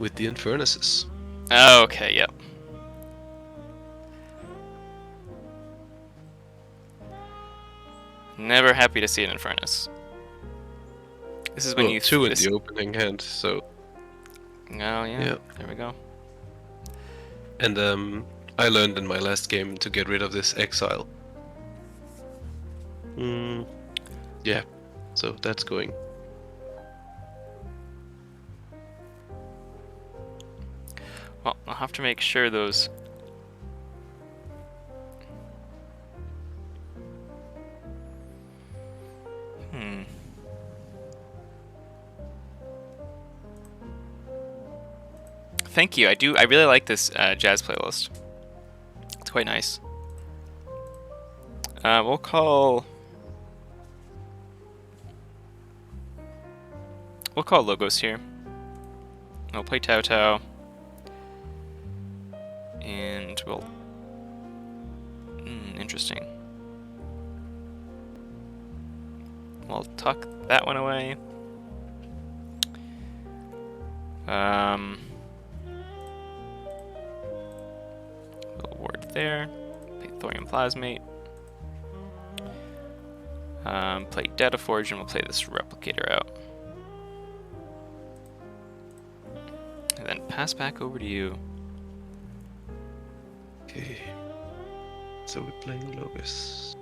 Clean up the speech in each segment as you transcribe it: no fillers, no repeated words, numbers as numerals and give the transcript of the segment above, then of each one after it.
with the furnaces. Oh, okay, yep. Never happy to see an furnace. This is when Well, you... 2 in the opening hand, so... Oh, yeah, Yeah. there we go. And I learned in my last game to get rid of this exile. Yeah, so that's going. Well, I'll have to make sure those... Thank you. I really like this jazz playlist. It's quite nice. We'll call Logos here. We'll play Tao Tao. And we'll... interesting. We'll tuck that one away. Little ward there. Play Thorium Plasmate. Play Dataforge, and we'll play this Replicator out. And then pass back over to you. Okay. So we're playing Logos.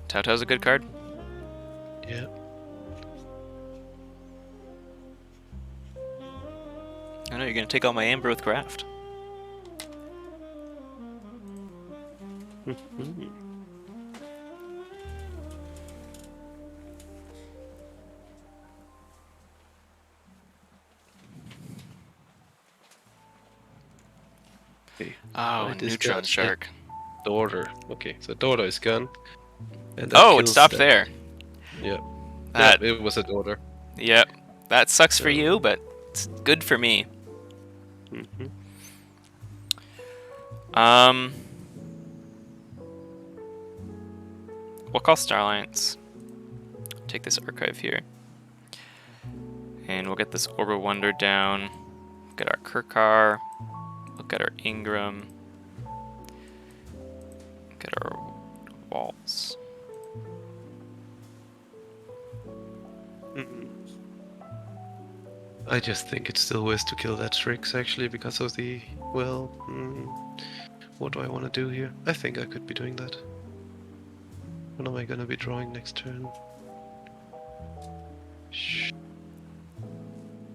Tao Tao's a good card. Yeah. I know you're gonna take all my Amber with Craft. Okay. Oh, Neutron Shark. Daughter. Okay, so daughter is gone. And Oh, it stopped there. Yeah. That... Yeah, it was a daughter. Yep. That sucks for you, but it's good for me. We'll call Starlines. Take this archive here. And we'll get this Orb of Wonder down. Get our Kirkar. Look at our Ingram. Get our Waltz. I just think it's still worth to kill that Strix actually because of the... well... what do I want to do here? I think I could be doing that. What am I gonna be drawing next turn?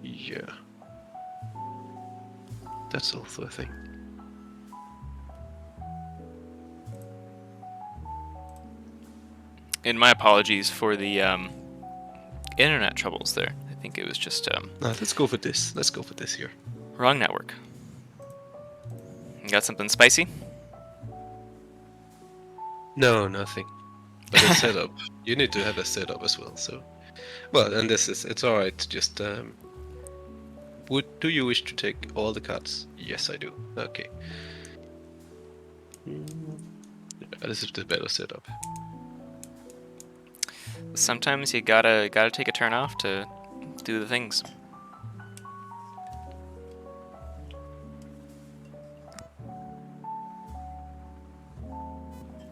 Yeah. That's also a thing. And my apologies for the internet troubles there. I think it was just... No, let's go for this. Let's go for this here. wrong network. You got something spicy? No, nothing. But a setup. You need to have a setup as well, so... Well, and this is... it's alright to just... do you wish to take all the cards? Yes, I do. Okay. This is the better setup. Sometimes you gotta take a turn off to do the things.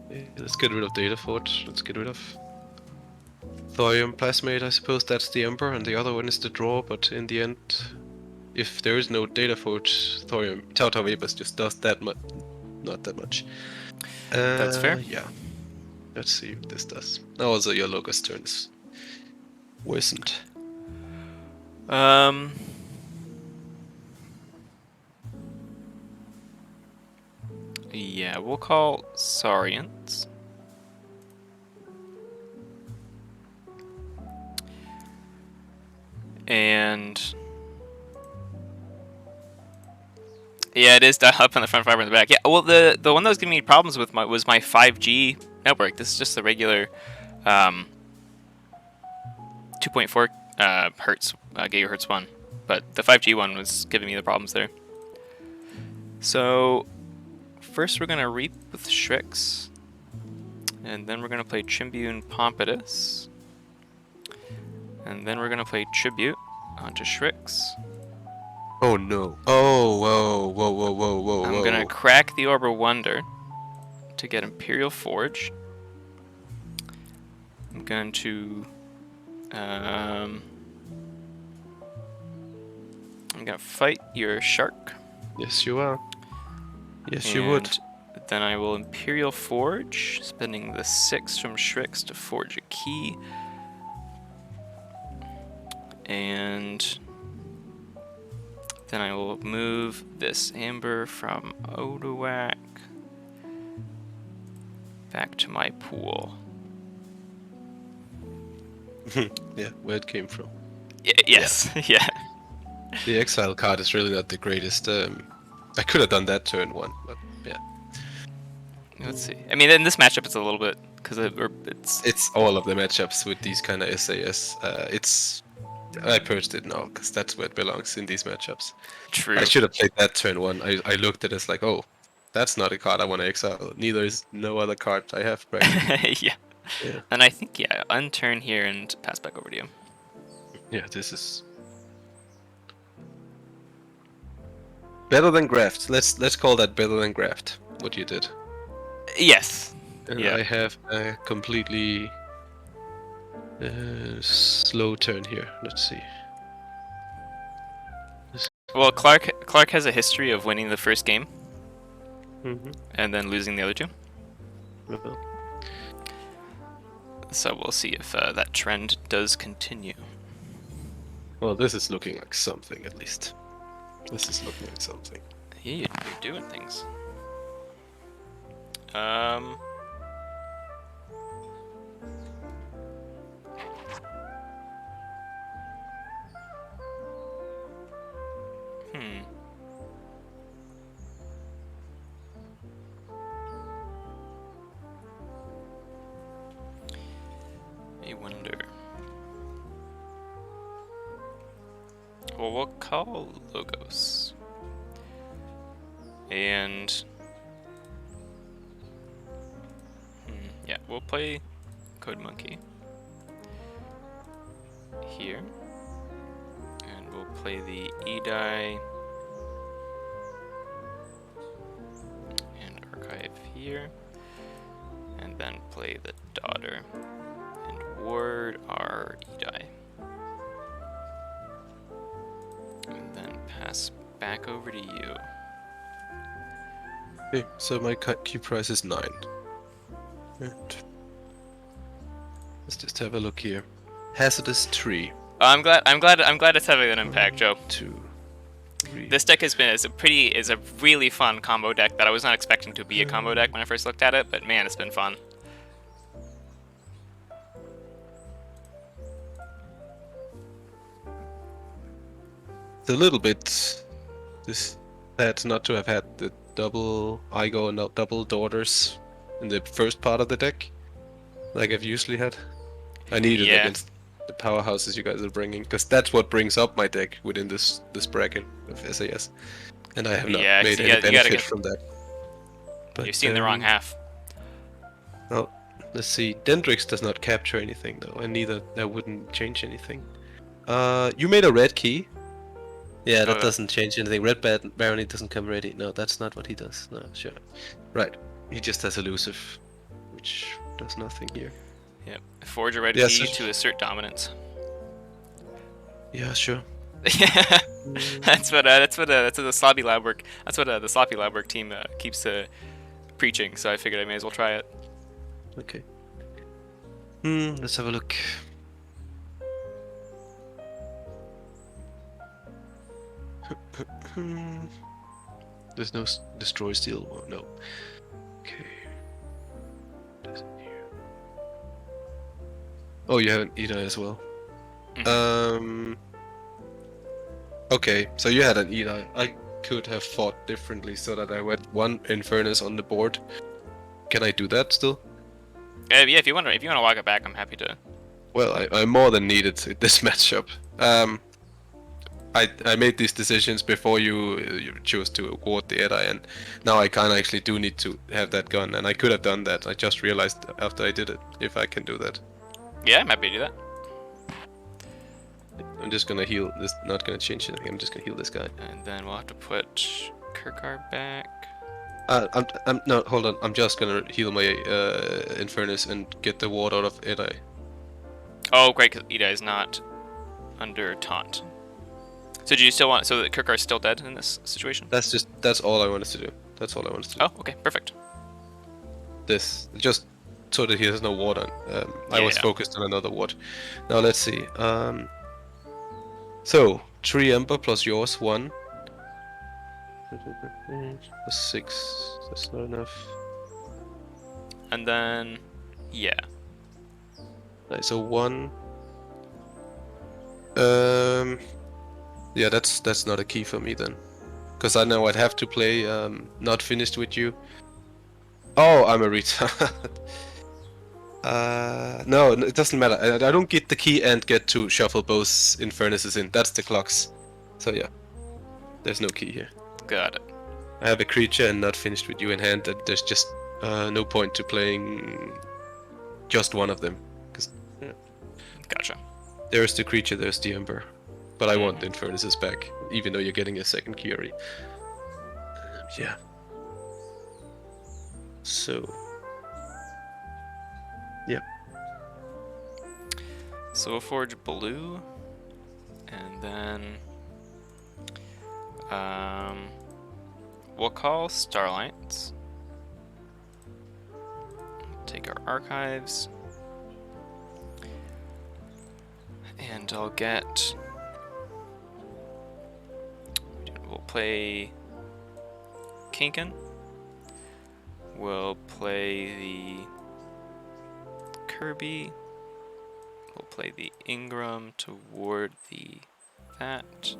Okay, let's get rid of Dataforge. Let's get rid of Thorium Plasmate. I suppose that's the Ember, and the other one is the draw. But in the end, if there is no Dataforge, Thorium Tau Tau Vapors just does that much. Not that much. That's fair. Yeah. Let's see what this does. Also, your Logos turn is worsened. Yeah, we'll call Saurians. And yeah, it is up on the front, fiber in the back. Yeah, well, the one that was giving me problems with was my 5G network. This is just the regular 2.4 hertz gigahertz one, but the 5G one was giving me the problems there. So first we're gonna reap with Shrix, And then we're going to play Tribune Pompatus. And then we're going to play Tribute onto Shrix. Oh no. Oh, whoa. I'm going to crack the Orb of Wonder to get Imperial Forge. I'm going to... I'm going to fight your Shark. Yes, you are. Yes, you would. Then I will Imperial Forge, spending the 6 from Shrix to forge a key. And then I will move this Amber from Odawak back to my pool. Yeah, where it came from. Yes, yeah. The exile card is really not the greatest. I could have done that turn 1, but yeah. Let's see. I mean, in this matchup, it's a little bit because it's all of the matchups with these kind of SAS. I purged it now because that's where it belongs in these matchups. true. I should have played that turn 1. I looked at it as like, oh, that's not a card I want to exile. Neither is no other card I have. Yeah. And I think unturn here and pass back over to you. Yeah, this is better than graft. Let's call that better than graft. What you did. Yes. And Yeah. I have a completely slow turn here. Let's see. Well, Clarke has a history of winning the first game Mm-hmm. and then losing the other 2. Well, So we'll see if that trend does continue. well, this is looking like something at least. This is looking like something. Yeah, you're doing things. I wonder. Well, we'll call Logos. And... yeah, we'll play Code Monkey. Here. And we'll play the E-Die. And Archive here. And then play the Daughter. And ward our E-Die. And then pass back over to you. Okay, so my key price is 9. And let's just have a look here. Hazardous tree. I'm glad it's having an impact, Joe. 2, 3. This deck is a really fun combo deck that I was not expecting to be a combo deck when I first looked at it, but man, it's been fun. It's a little bit sad not to have had the double Igo and double Daughters in the first part of the deck, like I've usually had. I needed it against the powerhouses you guys are bringing, because that's what brings up my deck within this bracket of SAS, and I have not made any benefit from that. But you've seen the wrong half. Well, let's see. Dendrix does not capture anything though, and neither that wouldn't change anything. You made a red key. Yeah, that doesn't change anything. Red Barony doesn't come ready. No, that's not what he does. No, sure. Right. He just has elusive, which does nothing here. Yep. Forge a red key to assert dominance. Yeah, sure. that's what the sloppy lab work. That's what the sloppy lab work team keeps preaching. So I figured I may as well try it. Okay. Let's have a look. There's no destroy steel. Oh, no. Okay. Oh, you have an E-Die as well. Okay, so you had an E-Die. I could have fought differently so that I had one Infernus on the board. Can I do that still? Yeah, if you want to walk it back, I'm happy to. Well, I more than needed this matchup. I made these decisions before you chose to award the Edai, and now I kind of actually do need to have that gun, and I could have done that. I just realized after I did it, if I can do that. Yeah, I'm happy to do that. I'm just gonna heal this. Not gonna change anything. I'm just gonna heal this guy. And then we'll have to put Kirkar back. I'm no, hold on. I'm just gonna heal my Infernus and get the ward out of Edai. Oh, great, because Ida is not under taunt. So do you still want... So that Kirkar's still dead in this situation? That's all I wanted to do. That's all I wanted to do. Oh, okay, perfect. This just so that he has no ward on. I was focused on another ward. Now let's see. So 3 Ember plus yours 1. 6. That's not enough. And then... Yeah. Right, so 1. Yeah, that's not a key for me then, because I know I'd have to play not finished with you. Oh, I'm a retard. No, it doesn't matter. I don't get the key and get to shuffle both Infernuses in. That's the clocks. So yeah, there's no key here. Got it. I have a creature and not finished with you in hand. That there's just no point to playing just one of them. Yeah. Gotcha. There's the creature, there's the Ember. But I want the Infernuses back, even though you're getting a second key already. Yeah. So... yeah. So we'll forge blue, and then we'll call Starlights. Take our archives, and I'll get. We'll play Kinkin. We'll play the Kirby. We'll play the Ingram toward the that.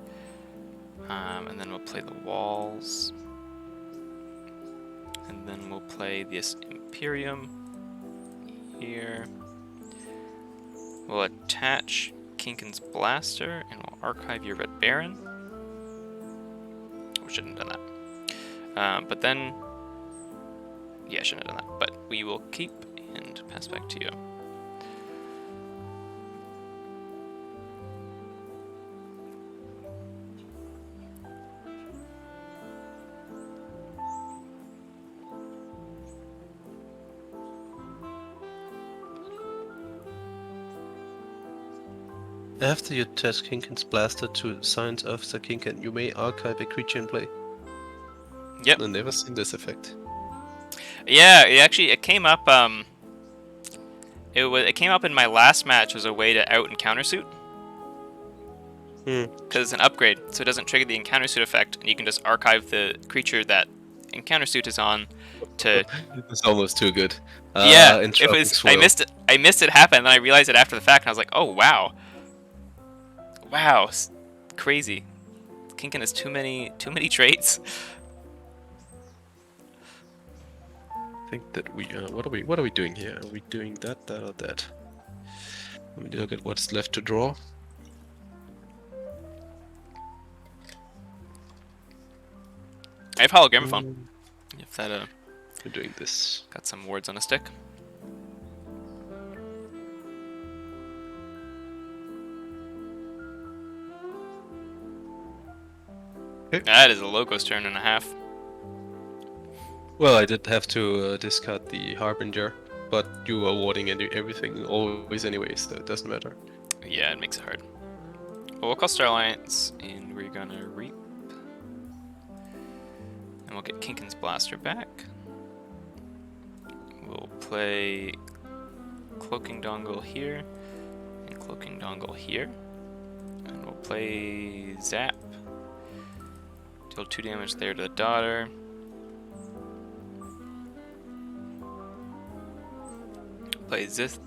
And then we'll play the walls. And then we'll play this Imperium here. We'll attach Kinkin's Blaster and we'll archive your Red Baron. We shouldn't have done that. But then, yeah, I shouldn't have done that. But we will keep and pass back to you. After you attach Kinkin's Blaster to Science Officer Kinkin, you may archive a creature in play. Yep. I've never seen this effect. Yeah, it came up. It came up in my last match as a way to out encounter suit. Because it's an upgrade, so it doesn't trigger the encounter suit effect, and you can just archive the creature that encounter suit is on. To it's almost too good. Yeah, it was. Swirl. I missed it happen, and then I realized it after the fact, and I was like, oh wow. Wow, crazy. Kinkin has too many traits. I think that we what are we doing here? Are we doing that or that? Let me look at what's left to draw. I have hologramophone. If that we're doing this. Got some words on a stick. Okay. That is a Loco's turn and a half. Well, I did have to discard the Harbinger, but you are awarding everything always anyway, so it doesn't matter. Yeah, it makes it hard. Well, we'll call Starlights, and we're gonna Reap. And we'll get Kinkin's Blaster back. We'll play Cloaking Dongle here, and Cloaking Dongle here. And we'll play Zap. Deal 2 damage there to the daughter. Play this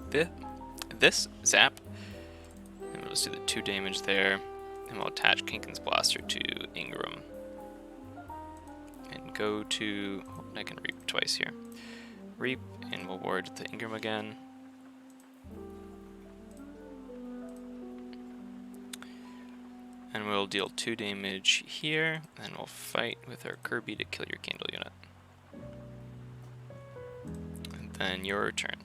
Zap. And we'll just do the 2 damage there. And we'll attach Kinkin's Blaster to Ingram. And go to... Oh, I can Reap twice here. Reap, and we'll ward the Ingram again. And we'll deal 2 damage here, and we'll fight with our Kirby to kill your candle unit. And then your turn.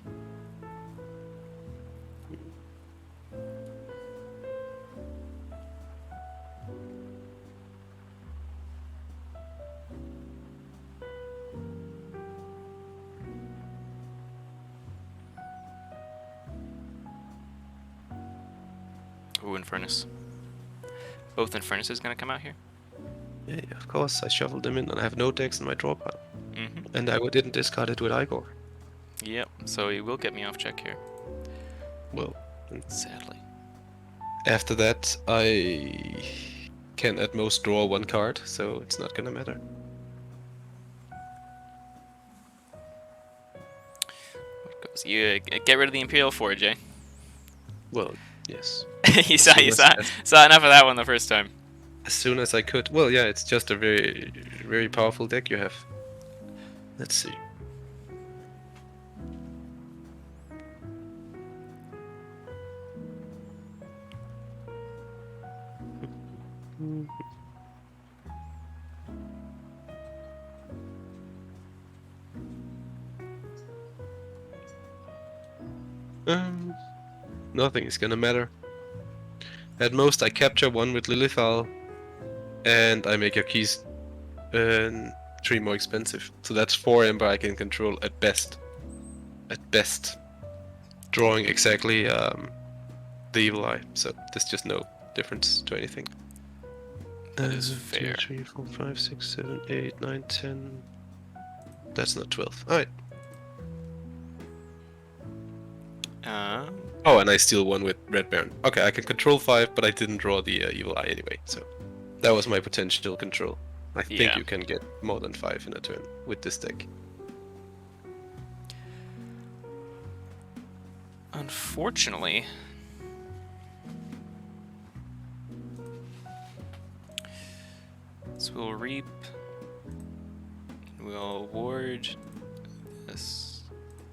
Ooh, Infernus. Both Infernuses gonna come out here? Yeah, of course. I shuffled them in, and I have no decks in my draw pile. Mm-hmm. And I didn't discard it with Igor. Yep, so he will get me off check here. Well, Sadly. after that, I can at most draw 1 card, so it's not gonna matter. What goes? You get rid of the Imperial Forge, eh? Well, yes. you saw enough of that one the first time. As soon as I could. Well, yeah, it's just a very, very powerful deck you have. Let's see. Nothing is gonna matter. At most, I capture 1 with Lilithal, and I make your keys 3 more expensive. So that's 4 Ember I can control at best. At best. Drawing exactly the Evil Eye, so there's just no difference to anything. That is fair. 2, 3, 4, 5, 6, 7, 8, 9, 10. That's not 12. Alright. Oh, and I steal 1 with Red Baron. Okay, I can control 5, but I didn't draw the Evil Eye anyway, so that was my potential control. I think Yeah. you can get more than 5 in a turn with this deck. Unfortunately, so we'll reap. We'll ward this,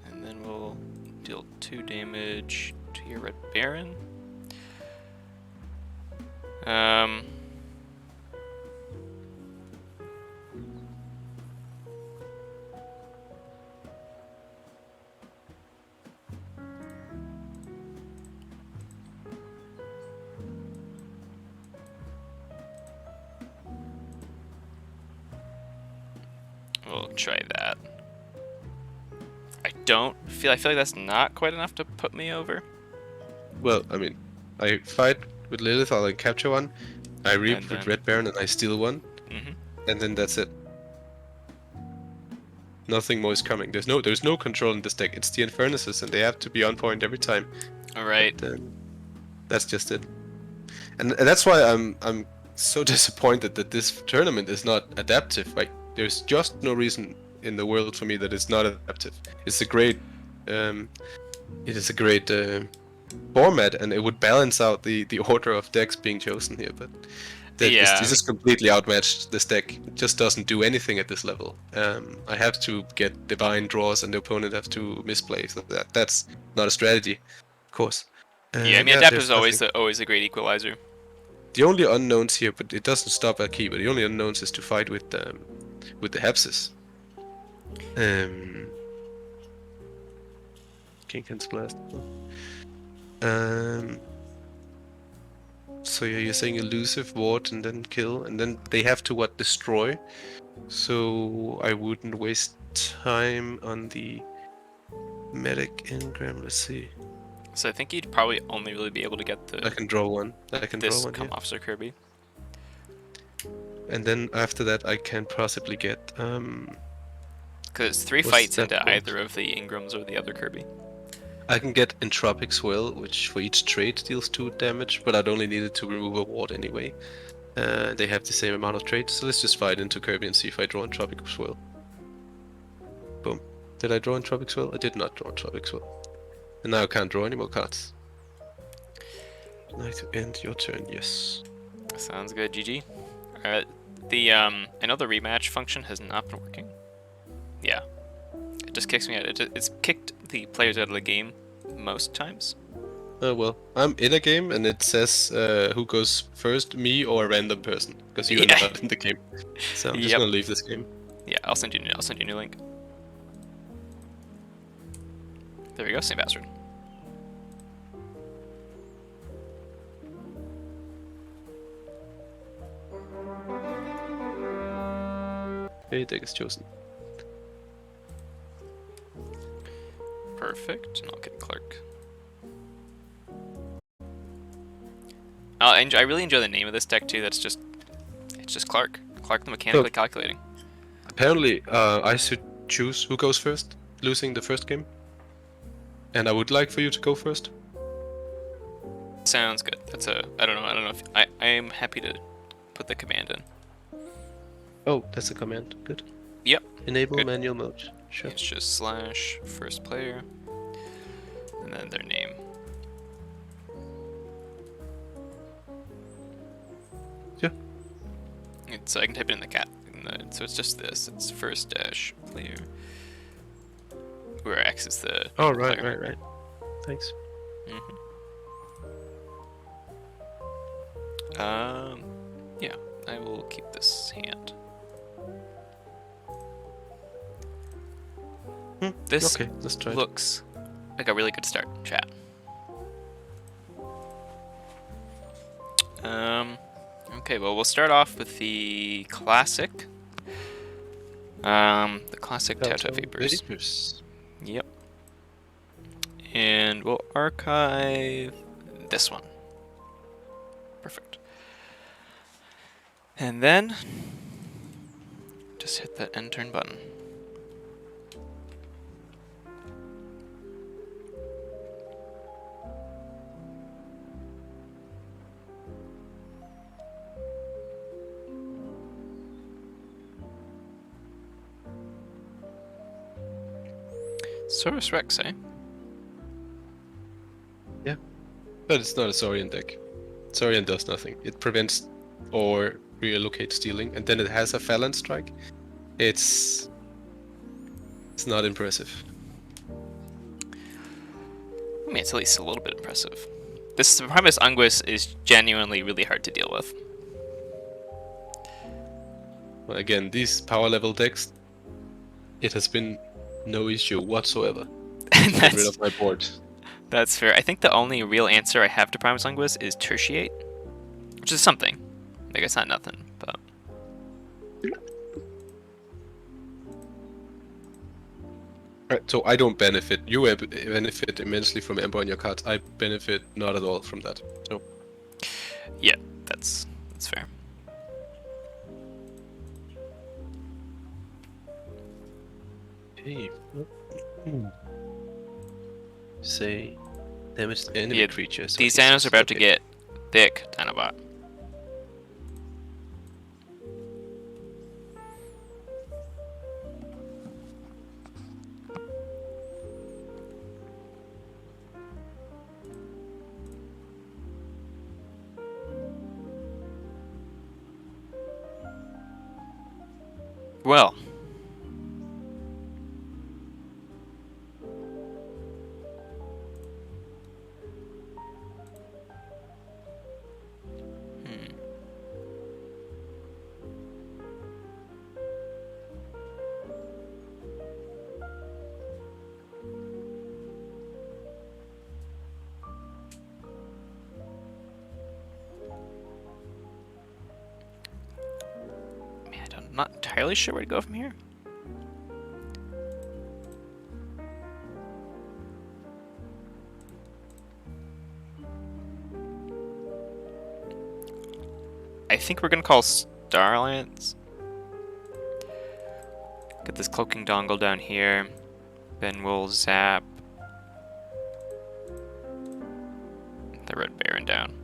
and then we'll deal 2 damage to your Red Baron. We'll try that. I feel like that's not quite enough to put me over. Well, I mean, I fight with Lilith, I'll capture 1, I reap And with then- Red Baron and I steal 1, and then that's it. Nothing more is coming. There's no control in this deck. It's the Infernuses, and they have to be on point every time. Alright. But, that's just it. And that's why I'm so disappointed that this tournament is not adaptive. Like, there's just no reason in the world for me that it's not adaptive. It's a great, it is a great format, and it would balance out the order of decks being chosen here. But this is completely outmatched. This deck just doesn't do anything at this level. I have to get divine draws, and the opponent have to misplay. So that's not a strategy, of course. Yeah, I mean, adaptive is always a great equalizer. The only unknowns here, but it doesn't stop at key. But the only unknowns is to fight with the Hepsis. King can blast. So yeah, you're saying elusive, ward, and then kill, and then they have to destroy. So I wouldn't waste time on the medic engram. Let's see. So I think you'd probably only really be able to get the I can draw 1. I can draw 1 here. Officer Kirby. And then after that, I can possibly get Because it's 3 what's fights that into called? either of the Ingrams or the other Kirby. I can get Entropic Swell, which for each trade deals 2 damage, but I'd only needed to remove a ward anyway. They have the same amount of trades, so let's just fight into Kirby and see if I draw Entropic Swell. Boom. Did I draw Entropic Swell? I did not draw Entropic Swell. And now I can't draw any more cards. I'd like to end your turn, yes. Sounds good, GG. I know the rematch function has not been working. Yeah. It just kicks me out. It's kicked the players out of the game most times. Oh well, I'm in a game and it says who goes first, me or a random person, because you are Yeah. not in the game. So I'm just Yep. gonna leave this game. Yeah, I'll send you a new link. There we go, same password. Okay, deck is chosen. Perfect, and I'll get Clarke. I really enjoy the name of this deck too. It's just Clarke. Clarke the mechanically calculating. Apparently, I should choose who goes first, losing the first game. And I would like for you to go first. Sounds good. I don't know if I am happy to put the command in. Oh, that's a command. Good. Yep. Enable Good. manual mode. Sure. It's just slash first player, and then their name. Yeah. So I can type it in the cat. So it's just this. It's first dash player, where X is the. Oh, player. right. Thanks. Yeah, I will keep this hand. This Okay, let's try it. looks like a really good start, chat. Okay, well, we'll start off with the classic. The classic Tattoo Vapors. Yep. And we'll archive this one. Perfect. And then just hit the end turn button. Saurus Rex, eh? Yeah. But it's not a Saurian deck. Saurian does nothing. It prevents or reallocate stealing, and then it has a Phalanx strike. It's not impressive. I mean, it's at least a little bit impressive. This Primus Unguis is genuinely really hard to deal with. Well, again, these power level decks, it has been no issue whatsoever. Get rid of my board. That's fair. I think the only real answer I have to Primus Unguis is Tertiate, which is something. Like, it's not nothing, but... Right, so I don't benefit. You benefit immensely from Ember on your cards. I benefit not at all from that. So yeah, that's fair. hey, say damage enemy creatures. These dinos are about to get thick, Dinobot. Well, man, I'm not entirely sure where to go from here. I think we're gonna call Starlands. Get this cloaking dongle down here. Then we'll zap the Red Baron down.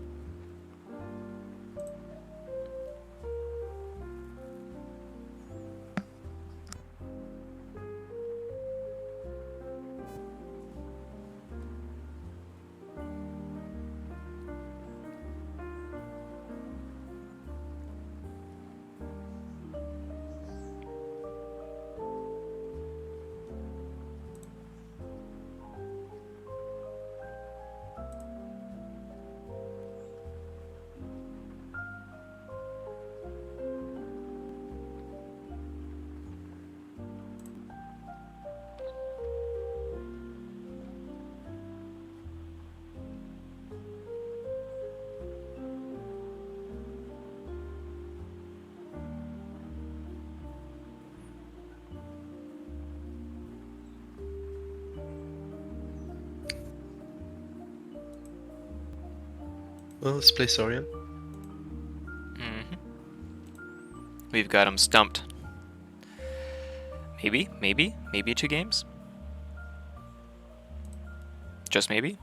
Well, let's play Saurian. We've got him stumped. Maybe 2 games. Just maybe.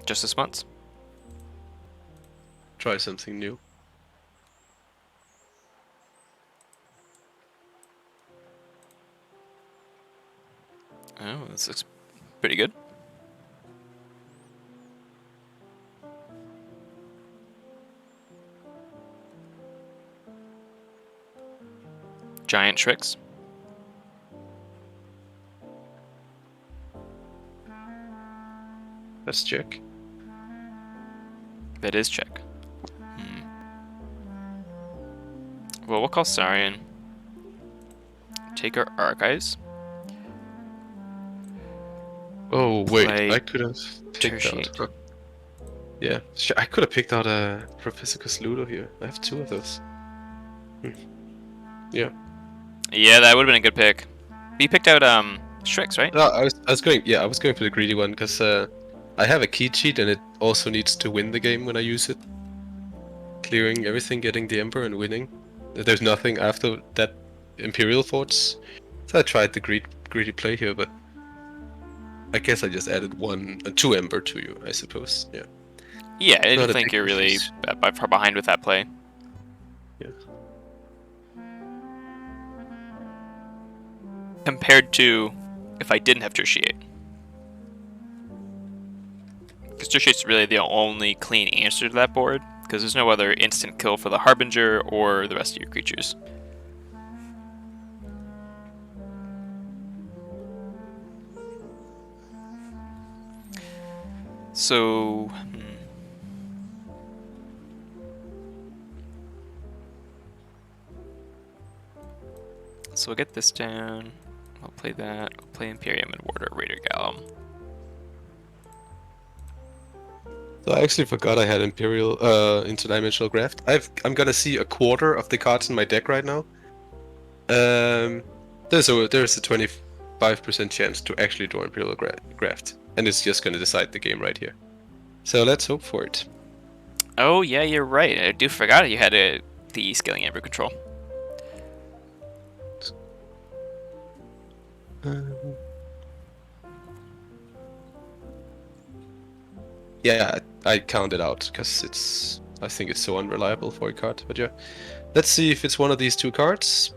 Just this once. Try something new. Oh, this looks pretty good. Giant tricks. Let's check. That is check. Well, we'll call Saurian. Take our archives. Oh wait, Play I could have picked tertiate. out. Yeah, I could have picked out a Prophysicus Ludo here. I have 2 of those. Yeah. Yeah, that would have been a good pick. We picked out Shreks, right? No, I was going. Yeah, I was going for the greedy one because I have a key cheat and it also needs to win the game when I use it. Clearing everything, getting the Emperor, and winning. There's nothing after that Imperial Forts. So I tried the greedy play here, but I guess I just added 2 Ember to you, I suppose. Yeah. Yeah, I Not don't a think big you're really difference. by far behind with that play. Yeah. Compared to if I didn't have tertiate. Because tertiate's really the only clean answer to that board, because there's no other instant kill for the Harbinger or the rest of your creatures. So... So we'll get this down. I'll play that. I'll play Imperium and Warder Raider Golem. So I actually forgot I had Imperial interdimensional graft. I'm gonna see a quarter of the cards in my deck right now. There's a 25% chance to actually draw Imperial graft, and it's just gonna decide the game right here. So let's hope for it. Oh yeah, you're right. I do forgot you had the scaling Ember control. Yeah, I counted out because I think it's so unreliable for a card. But yeah, let's see if it's one of these 2 cards.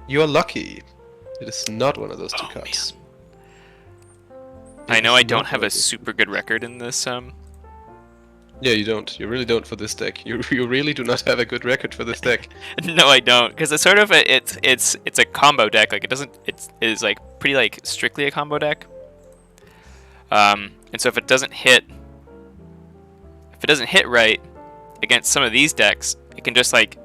You are lucky. It is not one of those 2 cards. I know I don't have a super good record in this. Yeah, you don't. You really don't for this deck. You really do not have a good record for this deck. No, I don't, because it's sort of it's a combo deck. Like it is like pretty like strictly a combo deck. And so if it doesn't hit right against some of these decks, it can just like,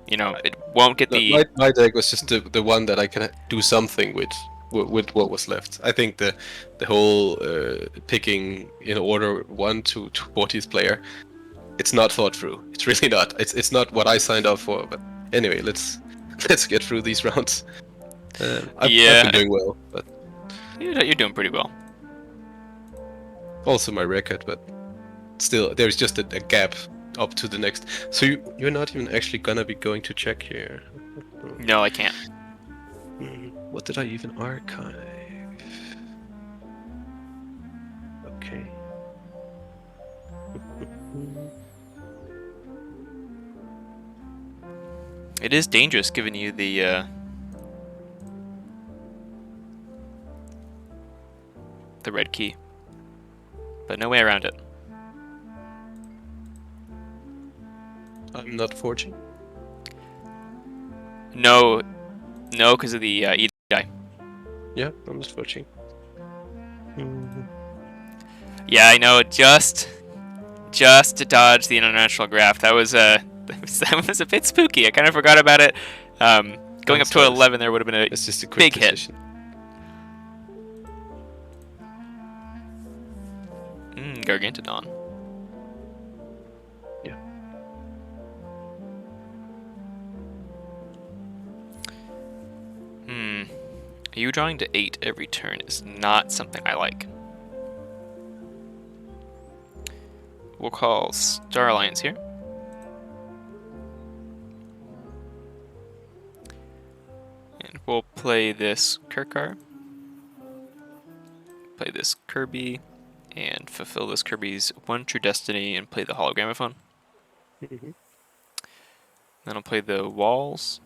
you know, it won't get the. My deck was just the one that I can do something with what was left. I think the whole picking in order 1 to 40th player, it's not thought through. It's really not. It's not what I signed up for. But anyway, let's get through these rounds. I've been doing well, but You're doing pretty well. also my record, but still there's just a gap up to the next. So you're not even actually gonna be going to check here. No, I can't. What did I even archive? Okay. It is dangerous giving you the red key, but no way around it. I'm not forging. No, because of the E die. Yeah, I'm just forging. Yeah, I know. Just to dodge the international graft. That was that was a bit spooky. I kind of forgot about it. Going up to 11 there would have been It's just a quick big decision. hit. Gargantodon. Yeah. You drawing to 8 every turn is not something I like. we'll call Star Alliance here. And we'll play this Kirkar. Play this Kirby. And fulfill this Kirby's one true destiny and play the Hologramophone. Then I'll play the walls.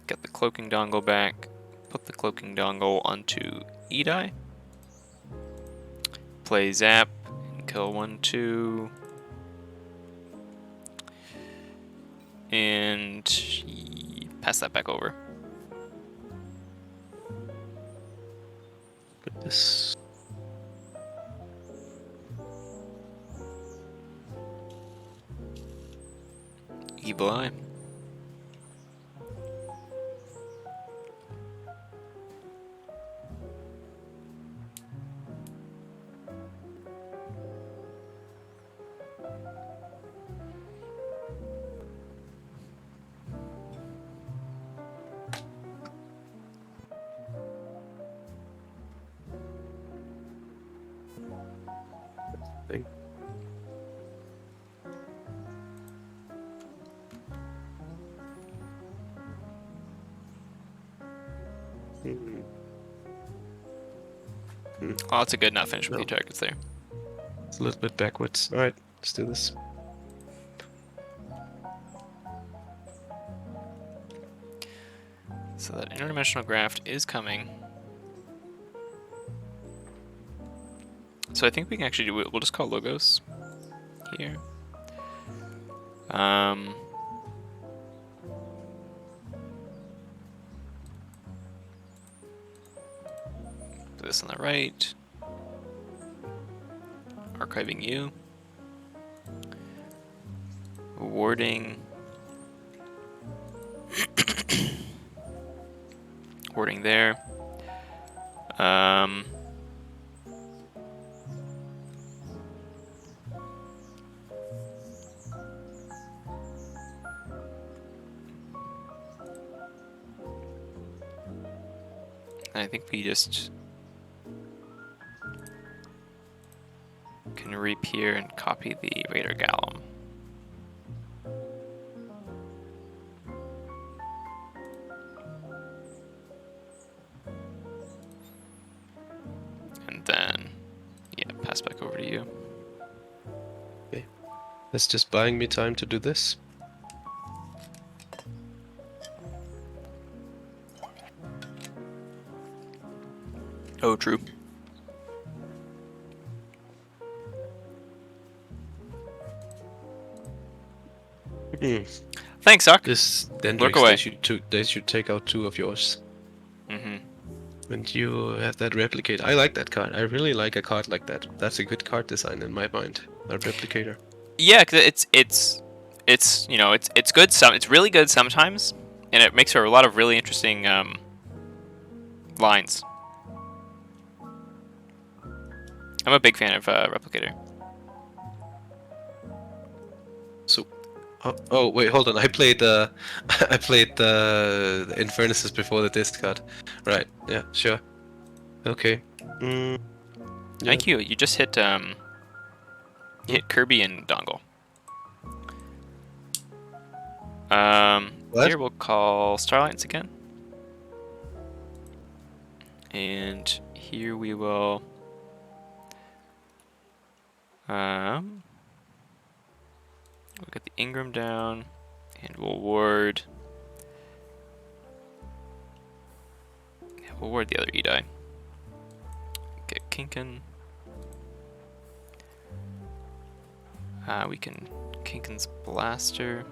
Get the cloaking dongle back. Put the cloaking dongle onto Edai. Play Zap and kill 1/2. And pass that back over. Put this. Evil Eye. Thing. Oh, it's a good not finish with No. the targets there. It's a little bit backwards. Alright, let's do this. So that interdimensional graft is coming. So I think we can actually do it. We'll just call Logos here. Put this on the right. Archiving you. Warding. Warding there. I think we just can reappear and copy the Raider Golem. And then, yeah, pass back over to you. Okay. That's just buying me time to do this. Oh, true. Thanks, Sock. This Look away. They should take out 2 of yours. Mm-hmm. And you have that replicate. I like that card. I really like a card like that. That's a good card design in my mind. A replicator. Yeah, cause it's you know it's good. It's really good sometimes, and it makes for a lot of really interesting lines. I'm a big fan of replicator. So, oh wait, hold on. I played I played the Infernuses before the disc card. Right. Yeah. Sure. Okay. Yeah. Thank you. You just hit you hit Kirby and Dongle. What? Here we'll call Starlights again, and here we will. We'll get the Ingram down, and we'll ward. Yeah, we'll ward the other Edai. Get Kinkin. We can Kinkin's Blaster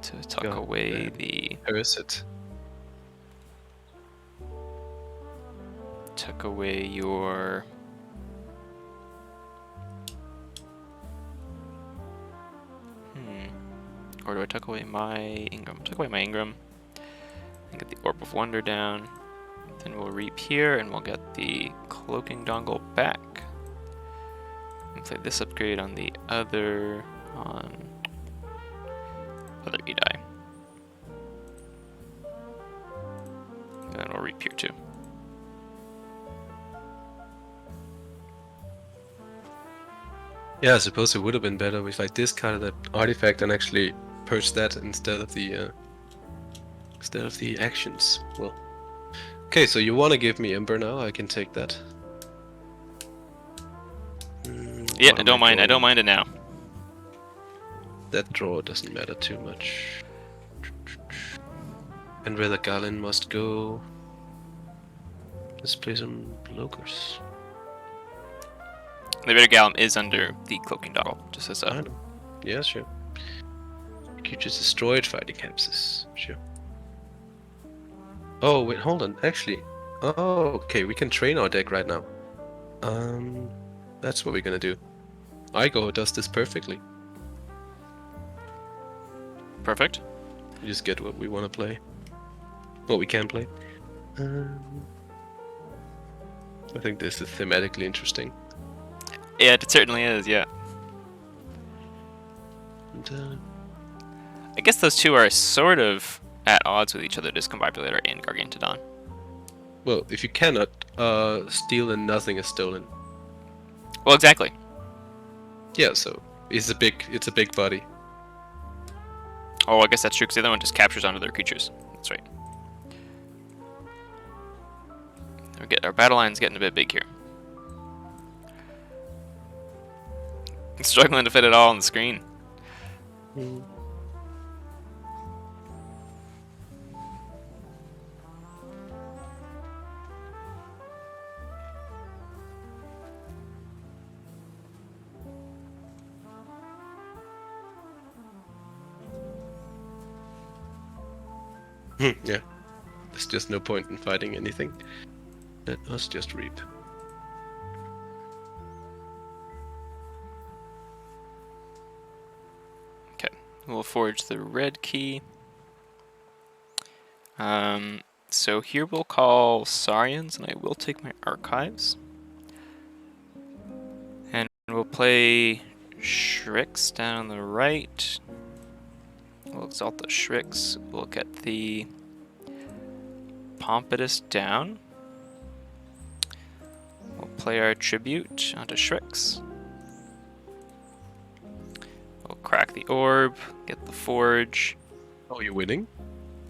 to tuck God away damn. the. Where is it? Tuck away your. Or do I tuck away my Ingram? Tuck away my Ingram. And get the Orb of Wonder down. Then we'll reap here and we'll get the Cloaking Dongle back. And play this upgrade on the other Edai. And then we'll reap here too. Yeah, I suppose it would have been better if I discarded that artifact and actually purged that instead of the actions. Well, okay, so you want to give me Ember now? I can take that. Yeah, What I am don't mind. I don't drawing? mind it now. That draw doesn't matter too much. And Rilla Gallin must go. Let's play some Locers. The Bitter Gallum is under the Cloaking Doggle, just as I a... know. Yeah, sure. You just destroyed fighting capsules. Sure. Oh, wait, hold on. Actually. Oh, okay, we can train our deck right now. That's what we're gonna do. Igo does this perfectly. Perfect. We just get what we want to play. What we can play. I think this is thematically interesting. Yeah, it certainly is, yeah. And, I guess those two are sort of at odds with each other, Discombobulator and Gargantodon. well, if you cannot steal, then nothing is stolen. Well, exactly. Yeah, so it's a big body. Oh, I guess that's true, because the other one just captures onto their creatures. That's right. Our battle line's getting a bit big here. Struggling to fit it all on the screen. Yeah, there's just no point in fighting anything. Let us just reap. Okay, we'll forge the red key. So here we'll call Saurians, and I will take my archives. And we'll play Shrix down on the right. We'll exalt the Shrix. We'll get the Pompidus down. We'll play our tribute onto Shrix. We'll crack the orb, get the forge. Oh, you're winning?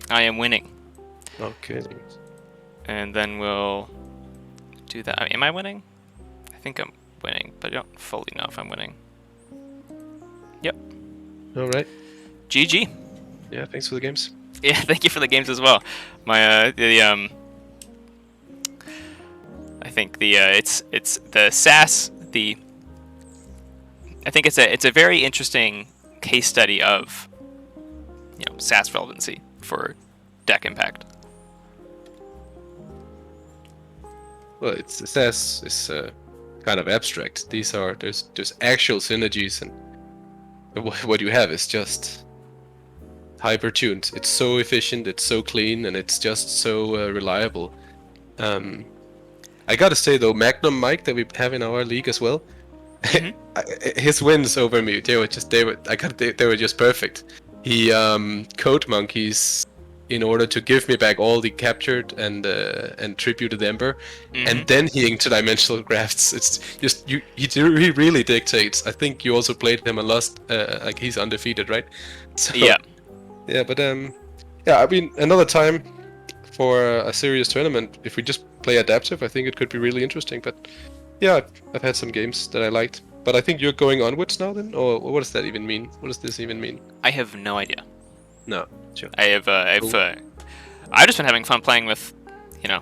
I am winning. Okay. And then we'll do that. I mean, am I winning? I think I'm winning, but I don't fully know if I'm winning. Yep. Alright. GG. Yeah, thanks for the games. Yeah, thank you for the games as well. My I think the it's the SAS I think it's a very interesting case study of SAS relevancy for deck impact. Well, it's SAS is kind of abstract. There's actual synergies, and what you have is just hyper tuned. It's so efficient, it's so clean, and it's just so reliable. I gotta say though, Magnum Mike that we have in our league as well, his wins over me, they were just perfect. He code monkeys in order to give me back all the captured and tributed Ember, and then he interdimensional grafts. It's just he really dictates. I think you also played him a lot, like he's undefeated, right? So, Yeah. Yeah, but yeah, I mean, another time for a serious tournament, if we just play adaptive, I think it could be really interesting. But yeah, I've had some games that I liked. But I think you're going onwards now, then, or what does that even mean? What does this even mean? I have no idea. No, sure. I've just been having fun playing with, yeah,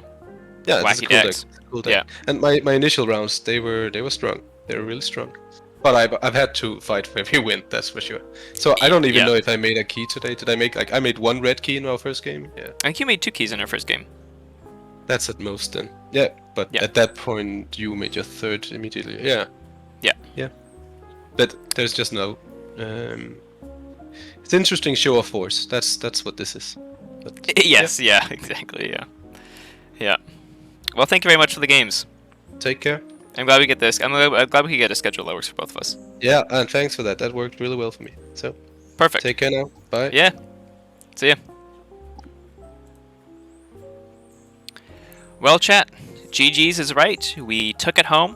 wacky it's a cool decks. deck. Cool deck. Yeah. And my initial rounds, they were strong. They were really strong. But I've had to fight for every win, that's for sure. So I don't even know if I made a key today. Did I make I made one red key in our first game? Yeah. I think you made 2 keys in our first game. That's at most then. Yeah, but at that point you made your third immediately. Yeah. Yeah. Yeah. But there's just no. It's interesting show of force. That's what this is. But, yes. Yeah. Exactly. Yeah. Yeah. Well, thank you very much for the games. Take care. I'm glad we get this. I'm glad we could get a schedule that works for both of us. Yeah, and thanks for that. That worked really well for me. So. Perfect. Take care now. Bye. Yeah. See ya. Well, chat, GG's is right. We took it home.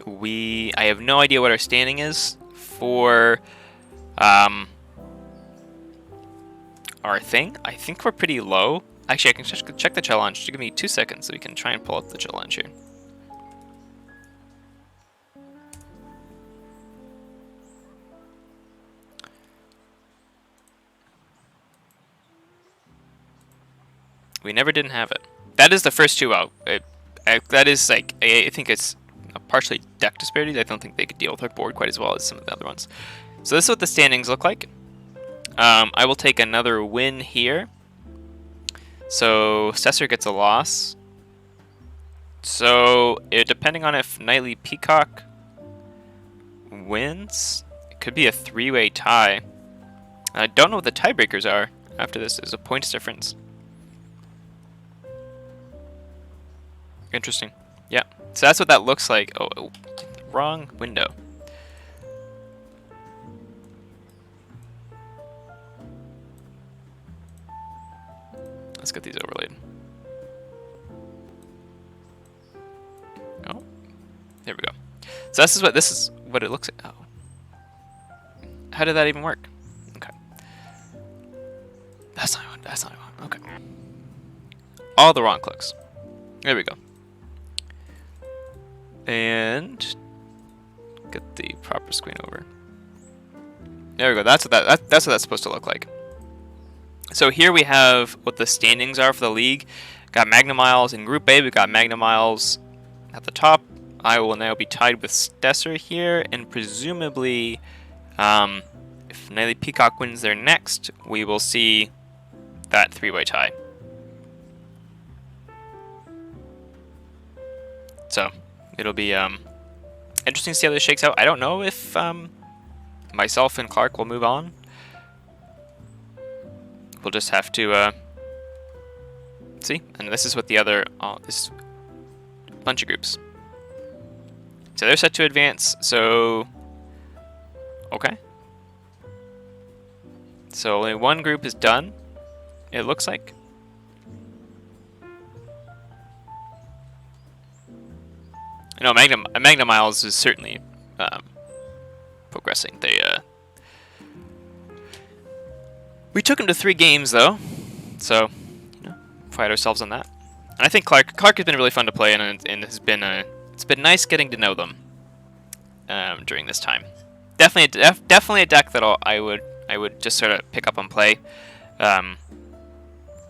I have no idea what our standing is for our thing. I think we're pretty low. Actually, I can check the challenge. Just give me 2 seconds so we can try and pull up the challenge here. We never didn't have it. That is the first 2 out. That is like, I think it's partially deck disparities. I don't think they could deal with our board quite as well as some of the other ones. So this is what the standings look like. I will take another win here. So Stesser gets a loss. So depending on if Nightly Peacock wins, it could be a 3-way tie. I don't know what the tiebreakers are after this. There's a points difference. Interesting. Yeah. So that's what that looks like. Oh, wrong window. Let's get these overlaid. Oh, there we go. So this is what it looks like. Oh, how did that even work? Okay, that's not what I want. Okay, all the wrong clicks. There we go. And get the proper screen over. There we go. That's what that's supposed to look like. So here we have what the standings are for the league. Got Magna Miles in Group A. We've got Magna Miles at the top. I will now be tied with Stesser here, and presumably, if Nightly Peacock wins their next, we will see that 3-way tie. So it'll be interesting to see how this shakes out. I don't know if myself and Clarke will move on. We'll just have to see. And this is what the other this bunch of groups. So they're set to advance. So okay. So only one group is done, it looks like. No, Magna Miles is certainly progressing. We took him to 3 games though, so pride ourselves on that. And I think Clarke has been really fun to play, and it's been nice getting to know them during this time. Definitely a deck that I would just sort of pick up and play.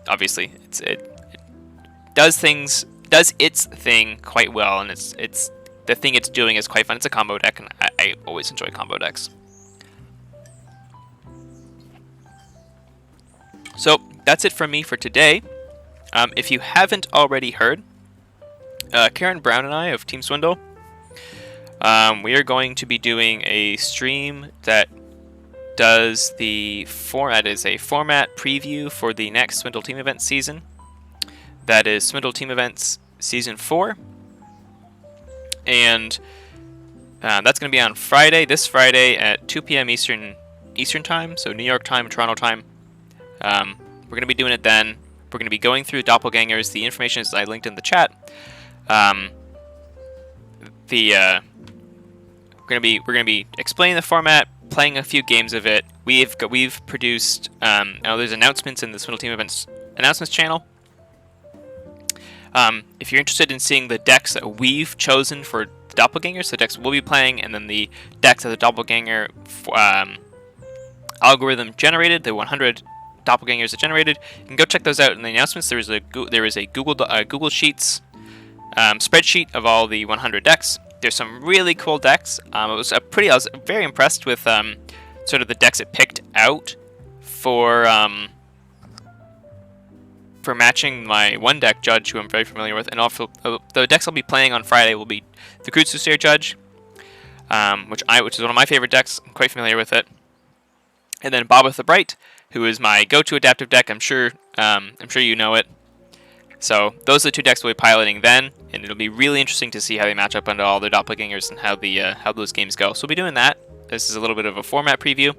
Obviously, it does its thing quite well, and it's the thing it's doing is quite fun. It's a combo deck, and I always enjoy combo decks. So that's it from me for today. If you haven't already heard, Karen Brown and I of Team Swindle, we are going to be doing a stream that does a format preview for the next Swindle Team Events season. That is Swindle Team Events Season 4. And that's going to be on Friday, this Friday at 2 p.m. Eastern Time, so New York time, Toronto time. We're going to be doing it then. We're going to be going through doppelgangers. The information is I linked in the chat. We're going to be explaining the format, playing a few games of it. We've produced there's announcements in the Swindle Team Events announcements channel. If you're interested in seeing the decks that we've chosen for the doppelgangers, the decks we'll be playing, and then the decks that the doppelganger algorithm generated, the 100 doppelgangers it generated, you can go check those out in the announcements. There is a Google Sheets spreadsheet of all the 100 decks. There's some really cool decks. I was very impressed with sort of the decks it picked out for matching my one deck Judge, who I'm very familiar with, and also the decks I'll be playing on Friday will be the Crude Soothsayer Judge, which is one of my favorite decks. I'm quite familiar with it, and then Bob with the Bright, who is my go-to adaptive deck. I'm sure you know it. So those are the 2 decks we'll be piloting then, and it'll be really interesting to see how they match up under all the doppelgangers and how those games go. So we'll be doing that. This is a little bit of a format preview.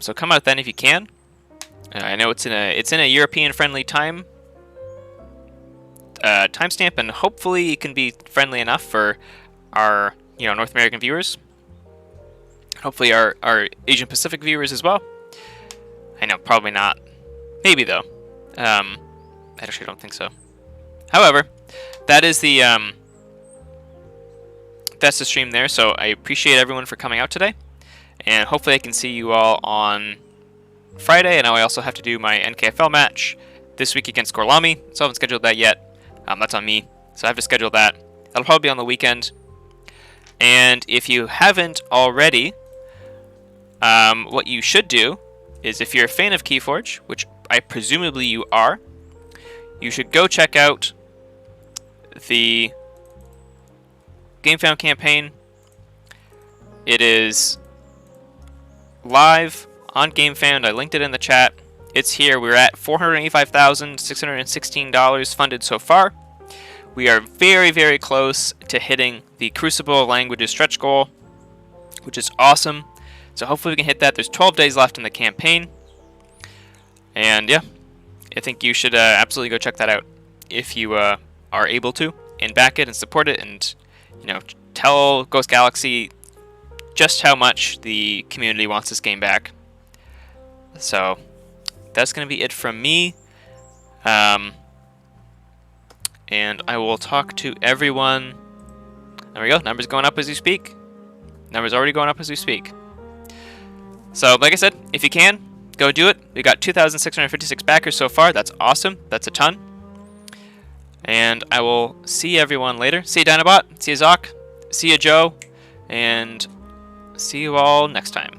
So come out then if you can. I know it's in a European-friendly timestamp, and hopefully it can be friendly enough for our North American viewers. Hopefully our Asian Pacific viewers as well. I know, probably not. Maybe though. I actually don't think so. However, that is the that's the stream there. So I appreciate everyone for coming out today, and hopefully I can see you all on Friday. And I also have to do my NKFL match this week against Gorlami. So I haven't scheduled that yet. That's on me. So I have to schedule that. That'll probably be on the weekend. And if you haven't already, what you should do is, if you're a fan of Keyforge, which I presumably you are, you should go check out the GameFound campaign. It is live on GameFound. I linked it in the chat. It's here. We're at $485,616 funded so far. We are very, very close to hitting the Crucible languages stretch goal, which is awesome. So hopefully we can hit that. There's 12 days left in the campaign. And yeah, I think you should absolutely go check that out if you are able to, and back it and support it, and tell Ghost Galaxy just how much the community wants this game back. So that's going to be it from me. And I will talk to everyone. There we go. Numbers going up as we speak. Numbers already going up as we speak. So like I said, if you can, go do it. We got 2,656 backers so far. That's awesome. That's a ton. And I will see everyone later. See you, Dinobot. See you, Zoc. See you, Joe. And see you all next time.